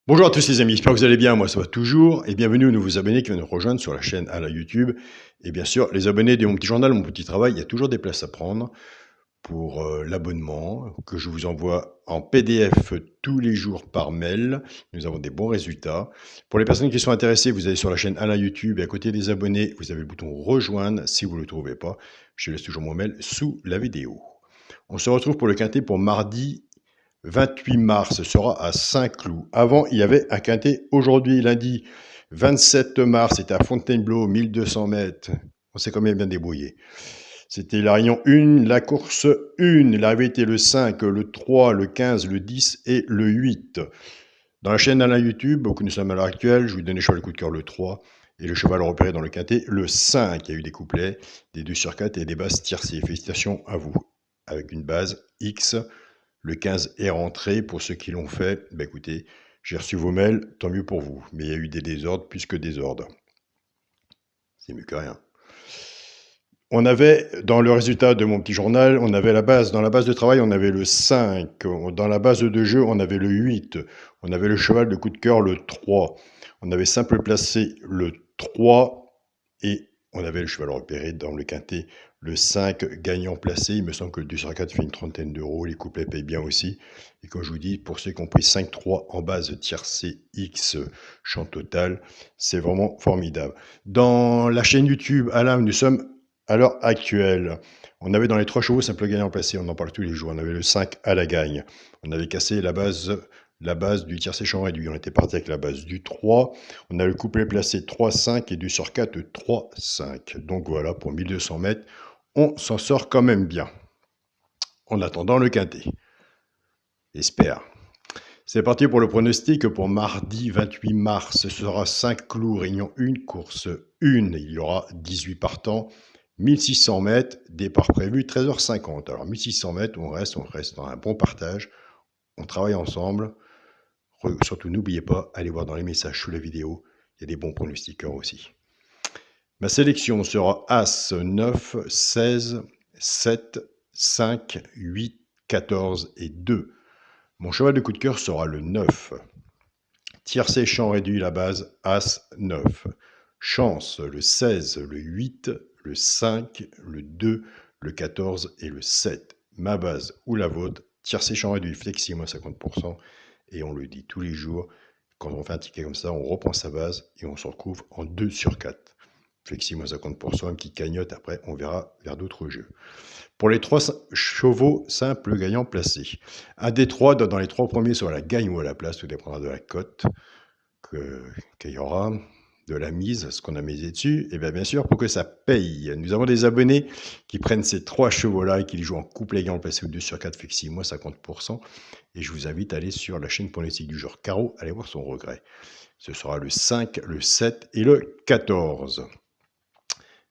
Bonjour à tous les amis, j'espère que vous allez bien, moi ça va toujours, et bienvenue aux nouveaux abonnés qui viennent nous rejoindre sur la chaîne à la YouTube. Et bien sûr, les abonnés de mon petit journal, mon petit travail, il y a toujours des places à prendre pour l'abonnement que je vous envoie en PDF tous les jours par mail. Nous avons des bons résultats. Pour les personnes qui sont intéressées, vous allez sur la chaîne à la YouTube et à côté des abonnés, vous avez le bouton rejoindre. Si vous ne le trouvez pas, je laisse toujours mon mail sous la vidéo. On se retrouve pour le quintet pour mardi 28 mars, ce sera à Saint-Cloud. Avant, il y avait un quintet aujourd'hui, lundi 27 mars, c'était à Fontainebleau, 1200 mètres. On s'est quand même bien débrouillé. C'était la réunion 1, la course 1. L'arrivée était le 5, le 3, le 15, le 10 et le 8. Dans la chaîne Alain YouTube, où nous sommes à l'heure actuelle, je vous donne le cheval coup de cœur le 3 et le cheval repéré dans le quintet le 5. Il y a eu des couplets, des 2 sur 4 et des bases tiercées. Félicitations à vous. Avec une base X. Le 15 est rentré. Pour ceux qui l'ont fait, bah écoutez, j'ai reçu vos mails, tant mieux pour vous. Mais il y a eu des désordres plus que désordres. C'est mieux que rien. On avait, dans le résultat de mon petit journal, on avait la base. Dans la base de travail, on avait le 5. Dans la base de jeu, on avait le 8. On avait le cheval de coup de cœur, le 3. On avait simple placé le 3. Et on avait le cheval repéré dans le quintet, le 5 gagnant placé. Il me semble que le 2 sur 4 fait une trentaine d'euros. Les couplets payent bien aussi. Et comme je vous dis, pour ceux qui ont pris 5-3 en base tiercé X champ total, c'est vraiment formidable. Dans la chaîne YouTube, Alain, nous sommes à l'heure actuelle. On avait dans les 3 chevaux simple gagnant placé. On en parle tous les jours. On avait le 5 à la gagne. On avait cassé la base du tiercé champ réduit. On était parti avec la base du 3. On a le couplet placé 3-5 et 2 sur 4, 3-5. Donc voilà, pour 1200 mètres, on s'en sort quand même bien. En attendant le quintet. J'espère. C'est parti pour le pronostic pour mardi 28 mars. Ce sera 5 clous, réunion 1, course 1. Il y aura 18 partants. 1600 mètres, départ prévu 13h50. Alors 1600 mètres, on reste dans un bon partage. On travaille ensemble. Surtout, n'oubliez pas, allez voir dans les messages sous la vidéo. Il y a des bons pronostiqueurs aussi. Ma sélection sera As, 9, 16, 7, 5, 8, 14 et 2. Mon cheval de coup de cœur sera le 9. Tiercé champ réduit la base As 9. Chance le 16, le 8, le 5, le 2, le 14 et le 7. Ma base ou la vôtre, tiercé champ réduit flexi moins 50%. Et on le dit tous les jours, quand on fait un ticket comme ça, on reprend sa base et on se retrouve en 2 sur 4. Flexi moins 50%, une petite cagnotte, après on verra vers d'autres jeux. Pour les 3 chevaux simples gagnants placés, un des 3 dans les 3 premiers sur la gagne ou à la place, tout dépendra de la cote qu'il y aura, de la mise, ce qu'on a misé dessus, et bien sûr pour que ça paye. Nous avons des abonnés qui prennent ces 3 chevaux-là et qui les jouent en couplet gagnant placé ou 2 sur 4 flexi moins 50%. Et je vous invite à aller sur la chaîne pronostic du genre Carreau, allez voir son regret. Ce sera le 5, le 7 et le 14.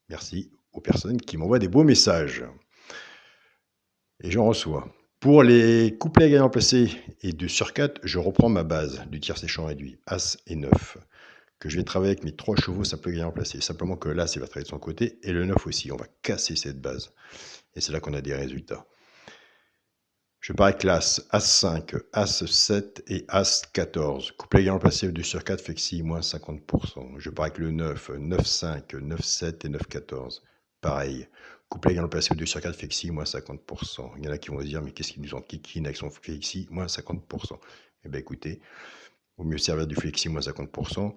Merci aux personnes qui m'envoient des beaux messages. Et j'en reçois. Pour les couplets gagnants placés et 2 sur 4, je reprends ma base du tiercé champ réduit, As et 9, que je vais travailler avec mes 3 chevaux simple gagnant placés. Simplement que l'As, il va travailler de son côté, et le 9 aussi. On va casser cette base. Et c'est là qu'on a des résultats. Je pars avec l'As, As5, As7 et As14. Couplet gagnant placé 2 sur 4, flexi, moins 50%. Je pars avec le 9, 9-5, 9-7 et 9-14. Pareil. Couplet gagnant placé 2 sur 4, flexi, moins 50%. Il y en a qui vont se dire, mais qu'est-ce qu'ils nous ont kikine avec son flexi, moins 50%. Eh bien écoutez, il vaut mieux servir du flexi, moins 50%.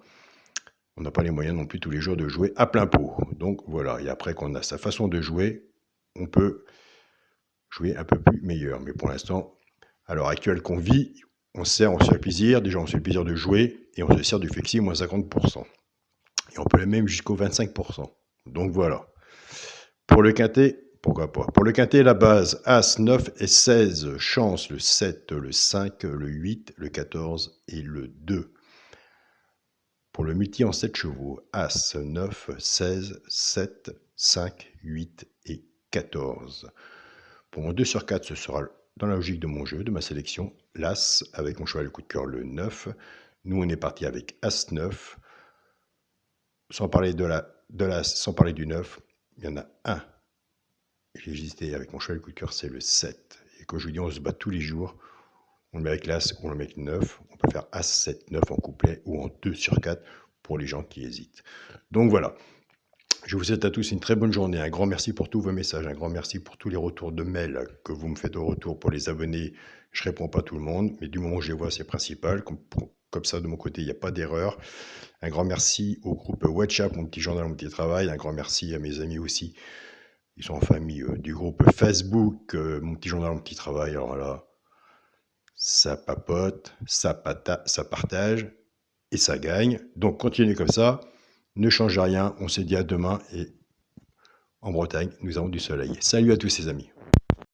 On n'a pas les moyens non plus tous les jours de jouer à plein pot. Donc voilà, et après qu'on a sa façon de jouer, on peut jouer un peu plus meilleur. Mais pour l'instant, à l'heure actuelle qu'on vit, on se fait plaisir. Déjà, on se fait le plaisir de jouer et on se sert du flexi moins 50%. Et on peut aller même jusqu'au 25%. Donc voilà. Pour le quintet, pourquoi pas. Pour le quintet, la base, As, 9 et 16. Chance, le 7, le 5, le 8, le 14 et le 2. Pour le multi en 7 chevaux, As, 9, 16, 7, 5, 8 et 14. Pour mon 2 sur 4, ce sera dans la logique de mon jeu, de ma sélection, l'As avec mon cheval de coup de cœur, le 9. Nous, on est parti avec As-9. Sans parler sans parler du 9, il y en a un. J'ai hésité avec mon cheval de coup de cœur, c'est le 7. Et quand je vous dis, on se bat tous les jours, On le met avec l'As ou on le met avec 9. On peut faire As, 7, 9 en couplet ou en 2 sur 4 pour les gens qui hésitent. Donc voilà. Je vous souhaite à tous une très bonne journée. Un grand merci pour tous vos messages. Un grand merci pour tous les retours de mails que vous me faites au retour pour les abonnés. Je ne réponds pas à tout le monde, mais du moment où je les vois, c'est principal. Comme ça, de mon côté, il n'y a pas d'erreur. Un grand merci au groupe WhatsApp, mon petit journal, mon petit travail. Un grand merci à mes amis aussi. Ils sont en famille du groupe Facebook, mon petit journal, mon petit travail. Alors là, ça papote, ça partage et ça gagne. Donc continuez comme ça. Ne changez rien. On se dit à demain et en Bretagne, nous avons du soleil. Salut à tous ces amis.